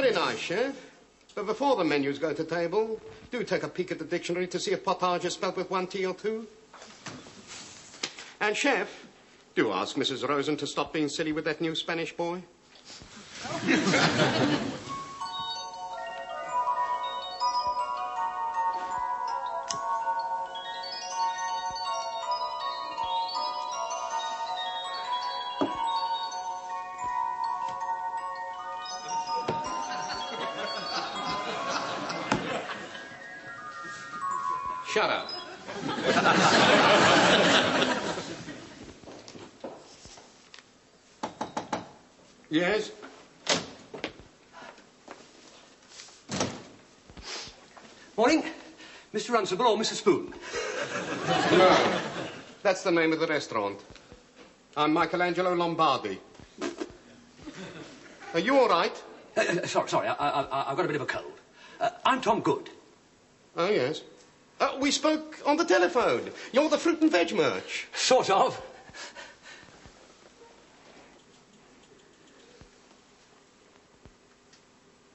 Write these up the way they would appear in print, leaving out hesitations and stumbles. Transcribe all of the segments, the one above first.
Very nice, Chef. But before the menus go to table, do take a peek at the dictionary to see if potage is spelled with one T or two. And, Chef, do ask Mrs. Rosen to stop being silly with that new Spanish boy. Shut up. Yes? Morning. Mr. Runcible or Mr. Spoon? No. That's the name of the restaurant. I'm Michelangelo Lombardi. Are you all right? Sorry. I've got a bit of a cold. I'm Tom Good. Oh, yes. We spoke on the telephone. You're the fruit and veg merch. Sort of.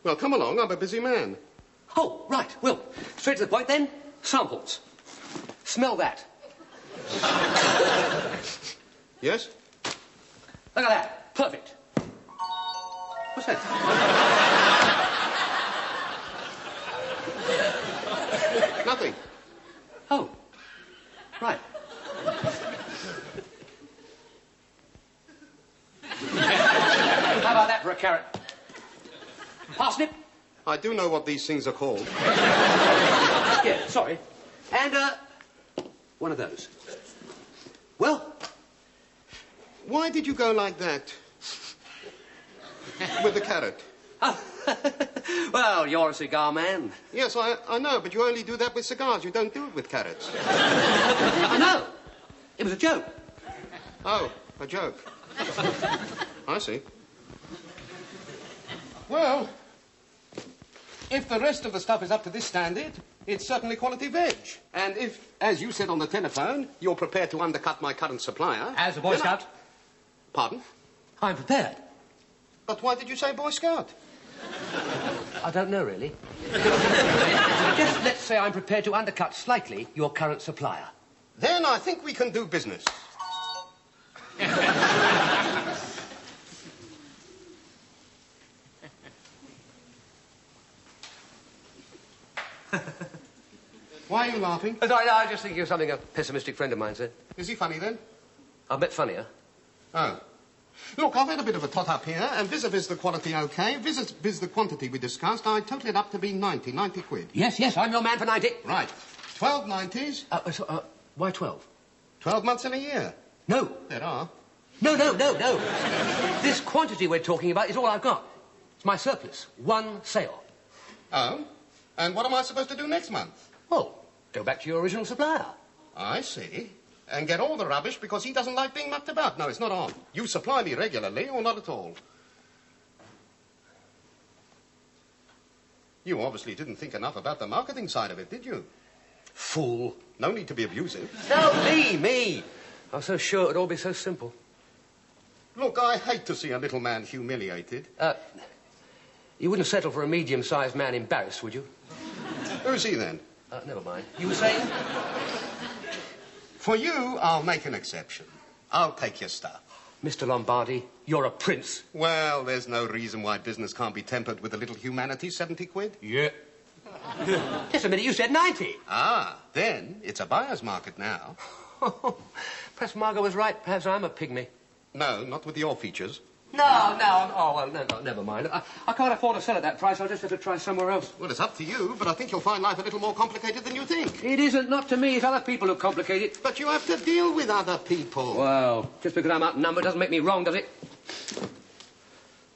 Well, come along. I'm a busy man. Oh, right. Well, straight to the point then. Samples. Smell that. Yes? Look at that. Perfect. What's that? Nothing. Oh. Right. How about that for a carrot? Parsnip? I do know what these things are called. Yeah, sorry. And, one of those. Well? Why did you go like that? With the carrot? Well, you're a cigar man. Yes, I know, but you only do that with cigars. You don't do it with carrots. I know. It was a joke. Oh, a joke. I see. Well, if the rest of the stuff is up to this standard, it's certainly quality veg. And if, as you said on the telephone, you're prepared to undercut my current supplier... As a Boy Scout? Pardon? I'm prepared. But why did you say Boy Scout? I don't know, really. Just let's say I'm prepared to undercut slightly your current supplier. Then I think we can do business. Why are you laughing? Sorry, no, I was just thinking of something a pessimistic friend of mine said. Is he funny, then? I've met funnier. Oh. Look, I've had a bit of a tot-up here, and vis-a-vis the quality okay, vis-a-vis the quantity we discussed, I total it up to be 90 quid. Yes, I'm your man for 90. Right. 12 90s. Why 12? 12 months in a year. No. There are. No. This quantity we're talking about is all I've got. It's my surplus. One sale. Oh? And what am I supposed to do next month? Oh, go back to your original supplier. I see. And get all the rubbish because he doesn't like being mucked about. No, it's not on. You supply me regularly or not at all. You obviously didn't think enough about the marketing side of it, did you? Fool. No need to be abusive. No, me. I was so sure it'd all be so simple. Look, I hate to see a little man humiliated. You wouldn't settle for a medium-sized man embarrassed, would you? Who's he, then? Never mind. You were saying? For you, I'll make an exception. I'll take your stuff. Mr. Lombardi, you're a prince. Well, there's no reason why business can't be tempered with a little humanity. 70 quid? Yeah. Just a minute, you said 90. Ah, then it's a buyer's market now. Perhaps Margot was right. Perhaps I'm a pygmy. No, not with your features. No. Oh, well, no, never mind. I can't afford to sell at that price. I'll just have to try somewhere else. Well, it's up to you, but I think you'll find life a little more complicated than you think. It isn't. Not to me. It's other people who complicate it. But you have to deal with other people. Well, just because I'm outnumbered doesn't make me wrong, does it?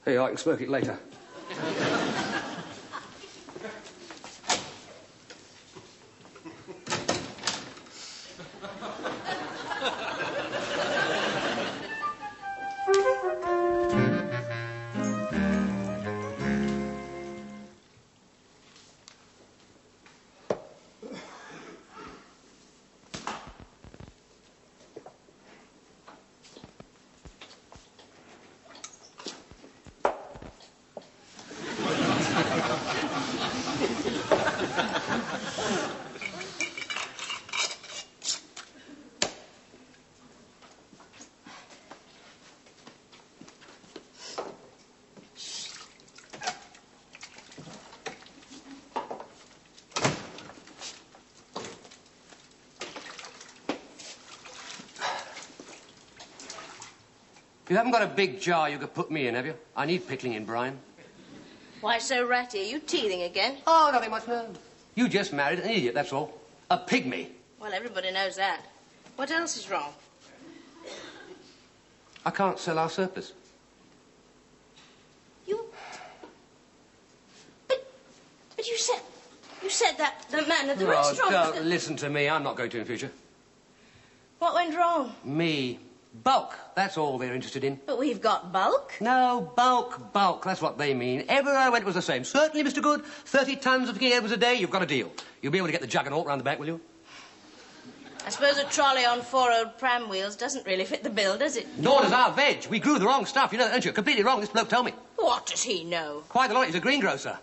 Here, I can smoke it later. You haven't got a big jar you could put me in, have you? I need pickling in brine. Why so ratty? Are you teething again? Oh, nothing much, no. You just married an idiot, that's all. A pygmy. Well, everybody knows that. What else is wrong? I can't sell our surplus. You... But you said that the man at the restaurant... Oh, don't listen to me. I'm not going to in future. What went wrong? Me. Bulk. That's all they're interested in. But we've got bulk. No, bulk, bulk. That's what they mean. Everywhere I went was the same. Certainly, Mr. Good, 30 tons of King Edwards a day, you've got a deal. You'll be able to get the juggernaut round the back, will you? I suppose a trolley on 4 old pram wheels doesn't really fit the bill, does it? Nor does our veg. We grew the wrong stuff. You know that, don't you? Completely wrong. This bloke told me. What does he know? Quite a lot. He's a greengrocer.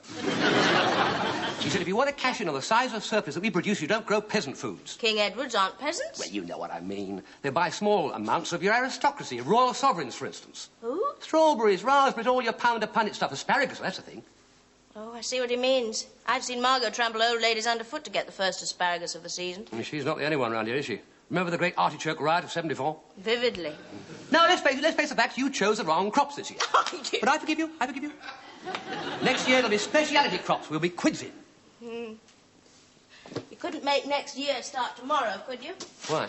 He said, if you want to cash in on the size of surplus that we produce, you don't grow peasant foods. King Edwards aren't peasants? Well, you know what I mean. They buy small amounts of your aristocracy, of royal sovereigns, for instance. Who? Strawberries, raspberries, all your pound-a-punnet stuff. Asparagus, that's the thing. Oh, I see what he means. I've seen Margot trample old ladies underfoot to get the first asparagus of the season. And she's not the only one round here, is she? Remember the great artichoke riot of 74? Vividly. No, let's face the facts. You chose the wrong crops this year. I did. But I forgive you. I forgive you. Next year, there'll be speciality crops. We'll be quids in. You couldn't make next year start tomorrow, could you? Why?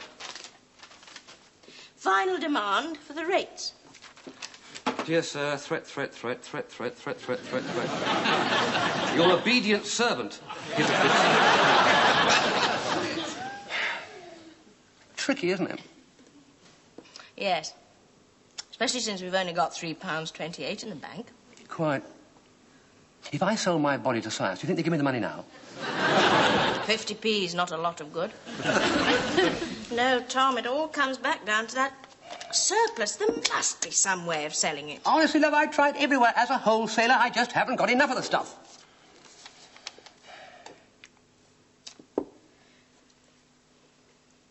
Final demand for the rates. Dear sir, threat. Your obedient servant. Tricky, isn't it? Yes. Especially since we've only got £3.28 in the bank. Quite. If I sold my body to science, do you think they'd give me the money now? 50p's not a lot of good. No, Tom, it all comes back down to that surplus. There must be some way of selling it. Honestly, love, I tried everywhere. As a wholesaler, I just haven't got enough of the stuff.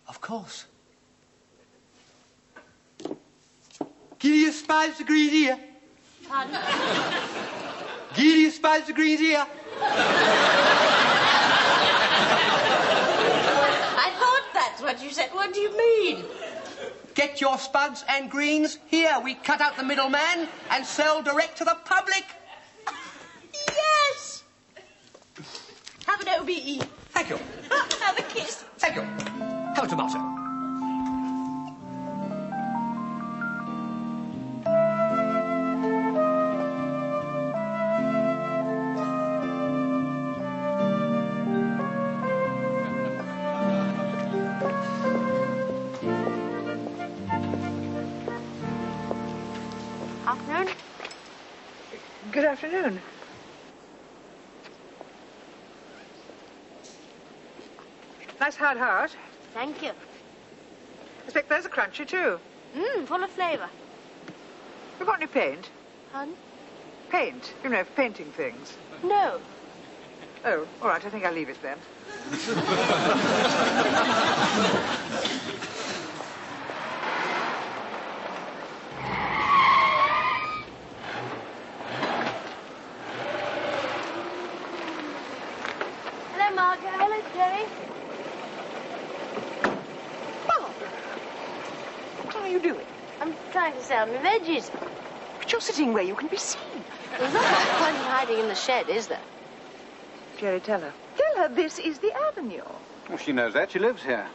Of course. Give you a spice of greens here. Pardon? Give you a spice of greens here. I thought that's what you said. What do you mean? Get your spuds and greens here. We cut out the middleman and sell direct to the public. Yes! Have an OBE. Thank you. Have a kiss. Thank you. Have a tomato. Afternoon. Good afternoon. Nice hard heart. Thank you. I expect there's a crunchy, too. Full of flavour. You got any paint? Pardon? Paint, you know, for painting things. No. Oh, all right, I think I'll leave it then. Hello, Margaret. Hello, Jerry. What are you doing? I'm trying to sell my veggies. But you're sitting where you can be seen. There's not much point in hiding in the shed, is there? Jerry, tell her. Tell her this is the avenue. Well, she knows that. She lives here.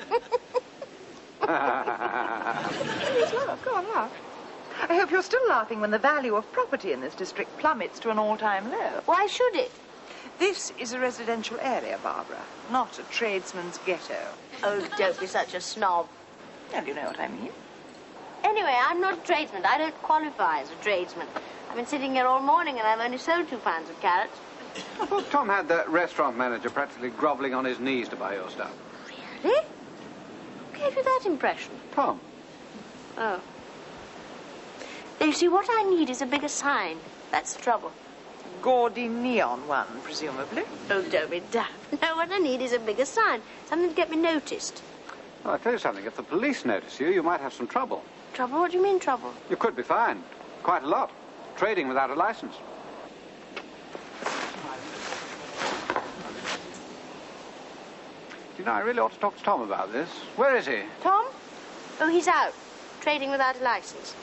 Please laugh. Go on, laugh. I hope you're still laughing when the value of property in this district plummets to an all-time low. Why should it? This is a residential area, Barbara, not a tradesman's ghetto. Oh, don't be such a snob. Well, you know what I mean. Anyway, I'm not a tradesman. I don't qualify as a tradesman. I've been sitting here all morning and I've only sold 2 pounds of carrots. I thought Tom had that restaurant manager practically grovelling on his knees to buy your stuff. Really? Who gave you that impression? Tom? Oh. You see, what I need is a bigger sign. That's the trouble. Gaudy neon one, presumably. Oh, don't be daft. No, what I need is a bigger sign. Something to get me noticed. Well, I'll tell you something. If the police notice you, you might have some trouble. Trouble? What do you mean, trouble? You could be fined. Quite a lot. Trading without a license. You know, I really ought to talk to Tom about this. Where is he? Tom? Oh, he's out. Trading without a license.